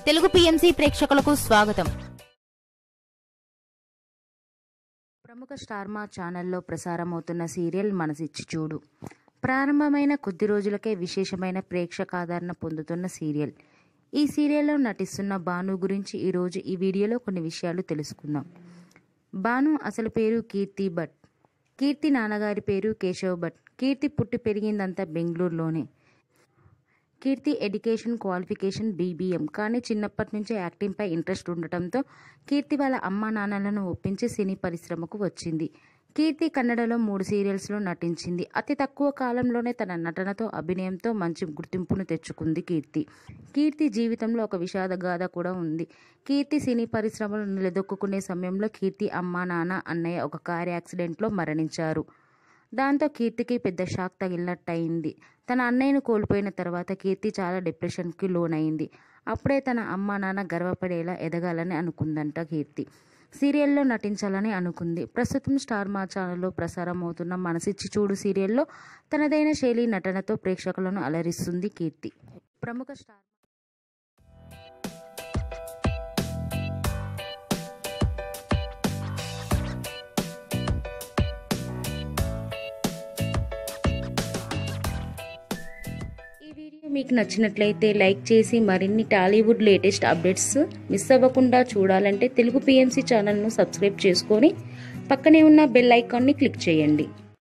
Telugu PMC ప్రేక్షకులకు స్వాగతం. ప్రముఖ స్టార్ మా ఛానల్లో ప్రసారమవుతున్న సీరియల్ మనసిచ్చి చూడు ప్రారంభమైన కొద్ది రోజులకే విశేషమైన ప్రేక్షకాదరణ పొందుతున్న సీరియల్. ఈ సీరియల్లో నటిస్తున్న భాను గురించి ఈరోజు ఈ వీడియోలో కొన్ని విషయాలు తెలుసుకుందాం. భాను అసలు పేరు కీర్తి భట్. కీర్తి నాన్నగారి పేరు కేశవ్ భట్. కీర్తి పుట్టి పెరిగిందంతా బెంగళూరులోనే. కీర్తి ఎడ్యుకేషన్ క్వాలిఫికేషన్ BBM. కానీ చిన్నప్పటి నుంచే యాక్టింగ్పై ఇంట్రెస్ట్ ఉండటంతో కీర్తి వాళ్ళ అమ్మా నాన్నలను ఒప్పించి సినీ పరిశ్రమకు వచ్చింది. కీర్తి కన్నడలో 3 సీరియల్స్లో నటించింది. అతి తక్కువ కాలంలోనే తన నటనతో అభినయంతో మంచి గుర్తింపును తెచ్చుకుంది కీర్తి జీవితంలో ఒక విషాద గాథ కూడా ఉంది. కీర్తి సినీ పరిశ్రమలో నిలదొక్కునే సమయంలో కీర్తి అమ్మా నాన్న అన్నయ్య ఒక కారు యాక్సిడెంట్లో మరణించారు. దాంతో కీర్తికి పెద్ద షాక్ తగిలినట్టయింది. తన అన్నయ్యను కోల్పోయిన తర్వాత కీర్తి చాలా డిప్రెషన్కి లోనైంది. అప్పుడే తన అమ్మా నాన్న గర్వపడేలా ఎదగాలని అనుకుందంట కీర్తి. సీరియల్లో నటించాలని అనుకుంది. ప్రస్తుతం స్టార్ మా ఛానల్లో ప్రసారం అవుతున్న మనసిచ్చి చూడు సీరియల్లో తనదైన శైలి నటనతో ప్రేక్షకులను అలరిస్తుంది కీర్తి. ప్రముఖ స్టార్ మీకు నచ్చినట్లయితే లైక్ చేసి మరిన్ని టాలీవుడ్ లేటెస్ట్ అప్డేట్స్ మిస్ అవ్వకుండా చూడాలంటే తెలుగు PMC ఛానల్ను సబ్స్క్రైబ్ చేసుకొని పక్కనే ఉన్న బెల్ ఐకాన్ని క్లిక్ చేయండి.